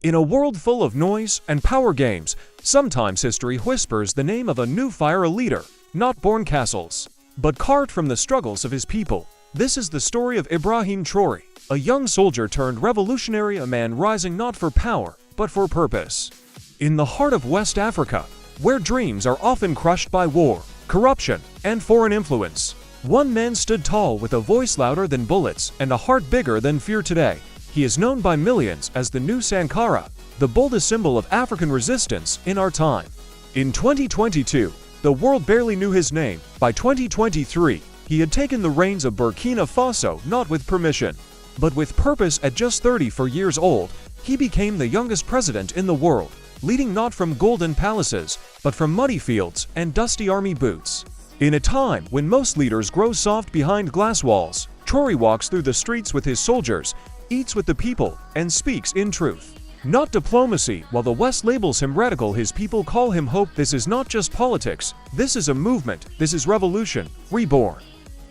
In a world full of noise and power games, sometimes history whispers the name of a new fire leader, not born castles, but carved from the struggles of his people. This is the story of Ibrahim Traoré, a young soldier turned revolutionary, a man rising not for power, but for purpose. In the heart of West Africa, where dreams are often crushed by war, corruption, and foreign influence, one man stood tall with a voice louder than bullets and a heart bigger than fear today. He is known by millions as the new Sankara, the boldest symbol of African resistance in our time. In 2022, the world barely knew his name. By 2023, he had taken the reins of Burkina Faso not with permission, but with purpose. At just 34 years old, he became the youngest president in the world, leading not from golden palaces, but from muddy fields and dusty army boots. In a time when most leaders grow soft behind glass walls, Traoré walks through the streets with his soldiers, eats with the people, and speaks in truth, not diplomacy. While the West labels him radical, his people call him hope. This is not just politics, this is a movement, this is revolution, reborn.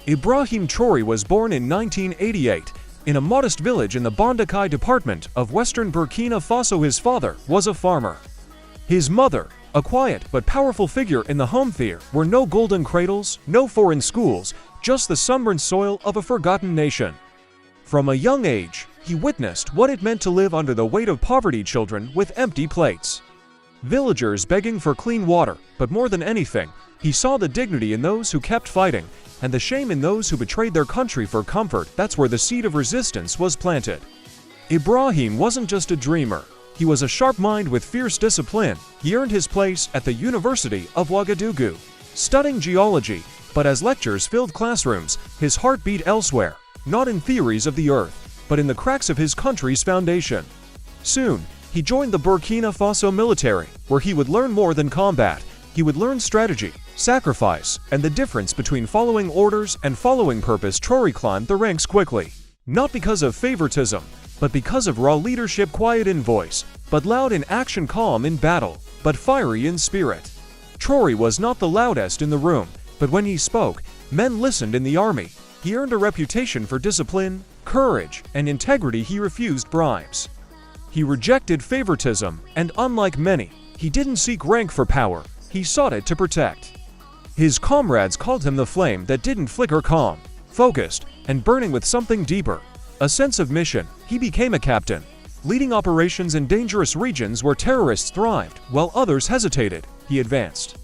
Ibrahim Traoré was born in 1988 in a modest village in the Bondakai department of western Burkina Faso. His father was a farmer. His mother, a quiet but powerful figure in the home. There were no golden cradles, no foreign schools, just the sunburned soil of a forgotten nation. From a young age, he witnessed what it meant to live under the weight of poverty, children with empty plates, villagers begging for clean water, but more than anything, he saw the dignity in those who kept fighting, and the shame in those who betrayed their country for comfort. That's where the seed of resistance was planted. Ibrahim wasn't just a dreamer. He was a sharp mind with fierce discipline. He earned his place at the University of Ouagadougou, studying geology, but as lectures filled classrooms, his heart beat elsewhere, not in theories of the earth, but in the cracks of his country's foundation. Soon, he joined the Burkina Faso military, where he would learn more than combat. He would learn strategy, sacrifice, and the difference between following orders and following purpose. Traoré climbed the ranks quickly, not because of favoritism, but because of raw leadership, quiet in voice, but loud in action, calm in battle, but fiery in spirit. Traoré was not the loudest in the room, but when he spoke, men listened. In the army, he earned a reputation for discipline, courage, and integrity. He refused bribes. He rejected favoritism, and unlike many, he didn't seek rank for power, he sought it to protect. His comrades called him the flame that didn't flicker, calm, focused, and burning with something deeper, a sense of mission. He became a captain, leading operations in dangerous regions where terrorists thrived, while others hesitated. He advanced.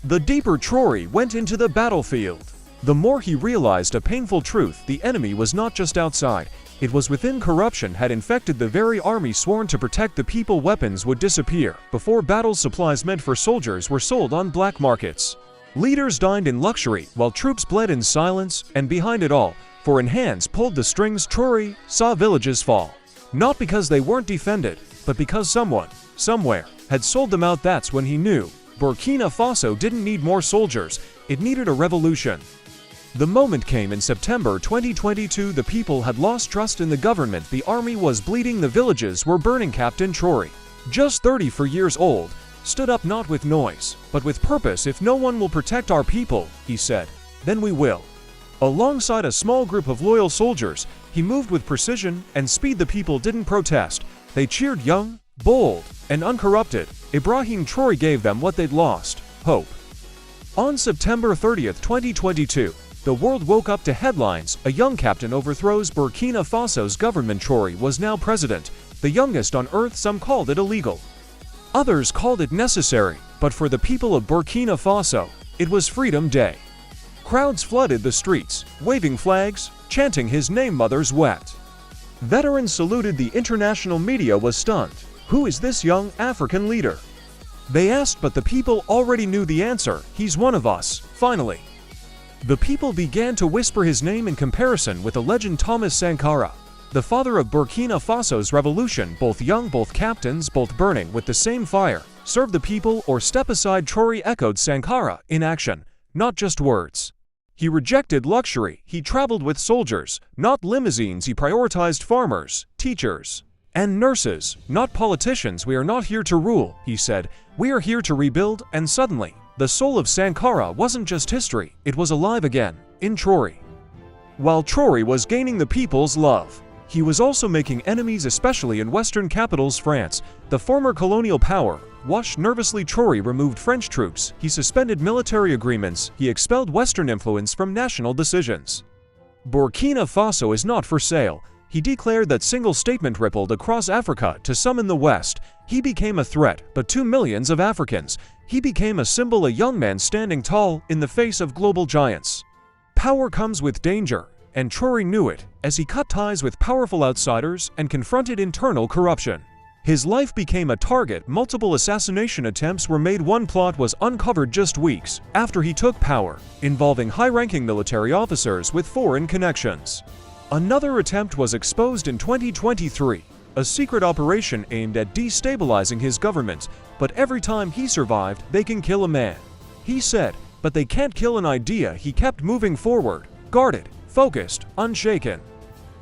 The deeper Traoré went into the battlefield, the more he realized a painful truth: the enemy was not just outside, it was within. Corruption had infected the very army sworn to protect the people. Weapons would disappear before battle. Supplies meant for soldiers were sold on black markets. Leaders dined in luxury while troops bled in silence, and behind it all, foreign hands pulled the strings. Traoré saw villages fall, not because they weren't defended, but because someone, somewhere, had sold them out. That's when he knew Burkina Faso didn't need more soldiers, it needed a revolution. The moment came in September 2022. The people had lost trust in the government. The army was bleeding. The villages were burning. Captain Traoré, just 34 years old, stood up not with noise, but with purpose. If no one will protect our people, he said, then we will. Alongside a small group of loyal soldiers, he moved with precision and speed. The people didn't protest. They cheered. Young, bold, and uncorrupted, Ibrahim Traoré gave them what they'd lost: hope. On September 30th, 2022, the world woke up to headlines. A young captain overthrows Burkina Faso's government. Traoré was now president, the youngest on earth. Some called it illegal, others called it necessary, but for the people of Burkina Faso, it was Freedom Day. Crowds flooded the streets, waving flags, chanting his name. Mothers wept. Veterans saluted. The international media was stunned. Who is this young African leader? They asked, but the people already knew the answer. He's one of us, finally. The people began to whisper his name in comparison with the legend Thomas Sankara, the father of Burkina Faso's revolution. Both young, both captains, both burning with the same fire. Serve the people or step aside. Traoré echoed Sankara in action, not just words. He rejected luxury. He traveled with soldiers, not limousines. He prioritized farmers, teachers, and nurses, not politicians. We are not here to rule, he said. We are here to rebuild. And suddenly, the soul of Sankara wasn't just history, it was alive again, in Traoré. While Traoré was gaining the people's love, He was also making enemies, especially in Western capitals. France, the former colonial power, watched nervously. Traoré removed French troops, he suspended military agreements, he expelled Western influence from national decisions. Burkina Faso is not for sale. He declared that single statement rippled across Africa. To some in the West, he became a threat, but to millions of Africans, he became a symbol, a young man standing tall in the face of global giants. Power comes with danger, and Traoré knew it, as he cut ties with powerful outsiders and confronted internal corruption. His life became a target. Multiple assassination attempts were made. One plot was uncovered just weeks after he took power, involving high-ranking military officers with foreign connections. Another attempt was exposed in 2023, a secret operation aimed at destabilizing his government, but every time he survived, they can kill a man. He said, but they can't kill an idea. He kept moving forward, guarded, focused, unshaken.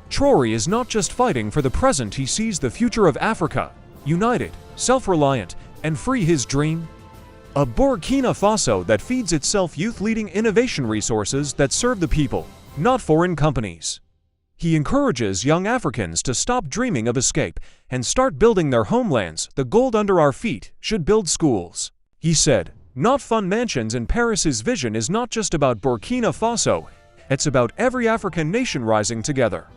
Traoré is not just fighting for the present, he sees the future of Africa, united, self-reliant, and free. His dream? A Burkina Faso that feeds itself, youth leading innovation, resources that serve the people, not foreign companies. He encourages young Africans to stop dreaming of escape and start building their homelands. The gold under our feet should build schools. He said, not fun mansions in Paris. His vision is not just about Burkina Faso, it's about every African nation rising together.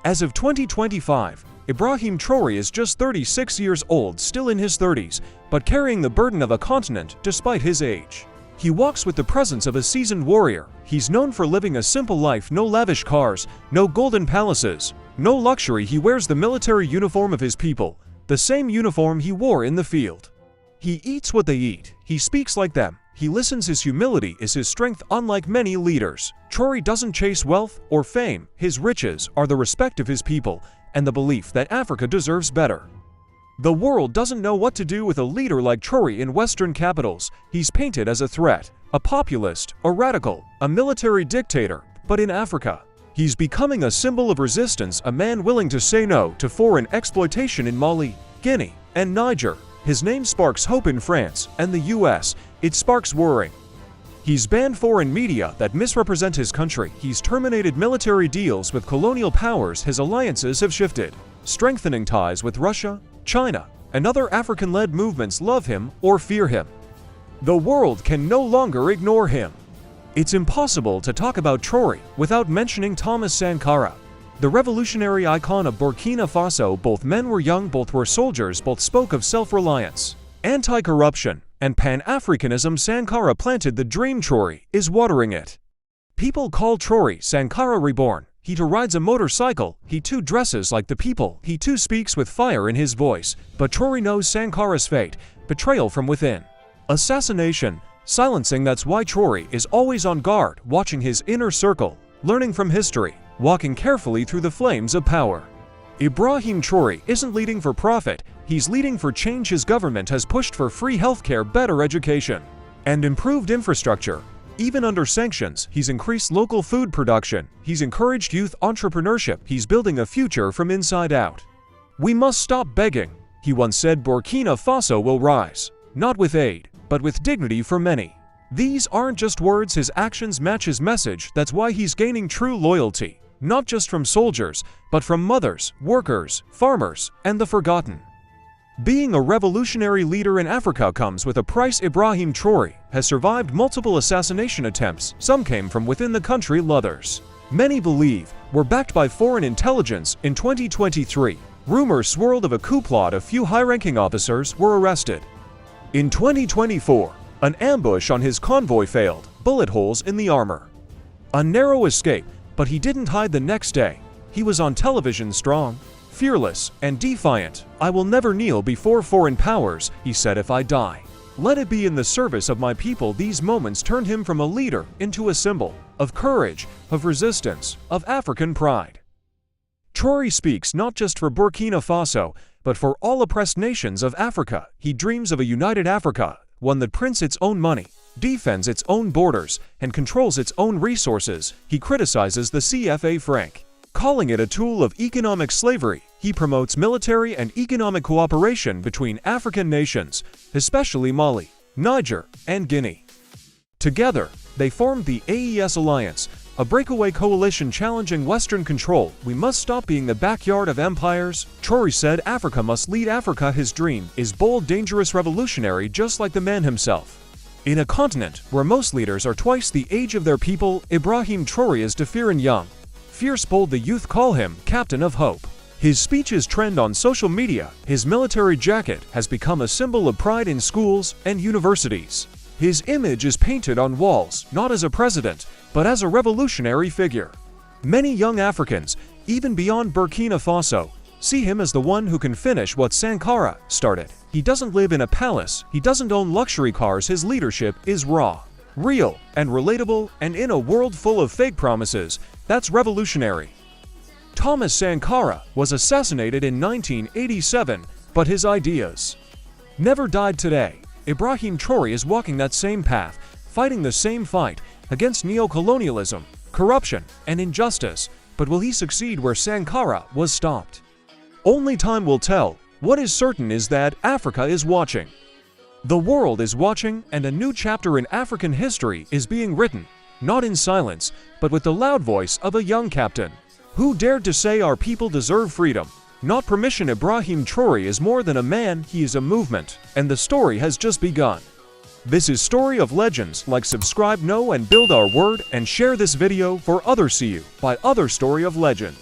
As of 2025, Ibrahim Traoré is just 36 years old, still in his 30s, but carrying the burden of a continent despite his age. He walks with the presence of a seasoned warrior. He's known for living a simple life, no lavish cars, no golden palaces, no luxury. He wears the military uniform of his people, the same uniform he wore in the field. He eats what they eat, he speaks like them, he listens. His humility is his strength. Unlike many leaders, Traoré doesn't chase wealth or fame. His riches are the respect of his people and the belief that Africa deserves better. The world doesn't know what to do with a leader like Traoré. In Western capitals, he's painted as a threat, a populist, a radical, a military dictator. But in Africa, he's becoming a symbol of resistance, a man willing to say no to foreign exploitation. In Mali, Guinea, and Niger, his name sparks hope. In France and the US, it sparks worrying. He's banned foreign media that misrepresent his country. He's terminated military deals with colonial powers. His alliances have shifted, strengthening ties with Russia, China, and other African-led movements. Love him or fear him, the world can no longer ignore him. It's impossible to talk about Traoré without mentioning Thomas Sankara, the revolutionary icon of Burkina Faso. Both men were young, both were soldiers, both spoke of self-reliance, anti-corruption, and Pan-Africanism. Sankara planted the dream. Traoré is watering it. People call Traoré Sankara reborn. He too rides a motorcycle, he too dresses like the people, he too speaks with fire in his voice. But Traoré knows Sankara's fate, betrayal from within, assassination, silencing. That's why Traoré is always on guard, watching his inner circle, learning from history, walking carefully through the flames of power. Ibrahim Traoré isn't leading for profit, he's leading for change. His government has pushed for free healthcare, better education, and improved infrastructure. Even under sanctions, he's increased local food production, he's encouraged youth entrepreneurship, he's building a future from inside out. We must stop begging, he once said. Burkina Faso will rise, not with aid, but with dignity for many. These aren't just words, his actions match his message. That's why he's gaining true loyalty, not just from soldiers, but from mothers, workers, farmers, and the forgotten. Being a revolutionary leader in Africa comes with a price. Ibrahim Traoré has survived multiple assassination attempts. Some came from within the country, others, many believe, were backed by foreign intelligence. In 2023, rumors swirled of a coup plot. A few high-ranking officers were arrested. In 2024, an ambush on his convoy failed, bullet holes in the armor. A narrow escape, but he didn't hide. The next day, he was on television, strong, fearless, and defiant. I will never kneel before foreign powers, he said. If I die, let it be in the service of my people. These moments turned him from a leader into a symbol of courage, of resistance, of African pride. Traoré speaks not just for Burkina Faso, but for all oppressed nations of Africa. He dreams of a united Africa, one that prints its own money, defends its own borders, and controls its own resources. He criticizes the CFA franc, calling it a tool of economic slavery. He promotes military and economic cooperation between African nations, especially Mali, Niger, and Guinea. Together, they formed the AES alliance, A breakaway coalition challenging Western control. We must stop being the backyard of empires. Traoré said Africa must lead Africa. His dream is bold, dangerous, revolutionary, just like the man himself. In a continent where most leaders are twice the age of their people, Ibrahim Traoré is defiant young. Fierce, bold, the youth call him Captain of Hope. His speeches trend on social media. His military jacket has become a symbol of pride in schools and universities. His image is painted on walls, not as a president, but as a revolutionary figure. Many young Africans, even beyond Burkina Faso, see him as the one who can finish what Sankara started. He doesn't live in a palace, he doesn't own luxury cars. His leadership is raw, real, and relatable, and in a world full of fake promises, that's revolutionary. Thomas Sankara was assassinated in 1987, but his ideas never died today. Ibrahim Traoré is walking that same path, fighting the same fight against neocolonialism, corruption, and injustice. But will he succeed where Sankara was stopped? Only time will tell. What is certain is that Africa is watching. The world is watching, and a new chapter in African history is being written, not in silence, but with the loud voice of a young captain who dared to say our people deserve freedom, not permission. Ibrahim Traoré is more than a man, he is a movement, and the story has just begun. This is Story of Legends. Like, subscribe, know, and build our word, and share this video for others. See you by other Story of Legend.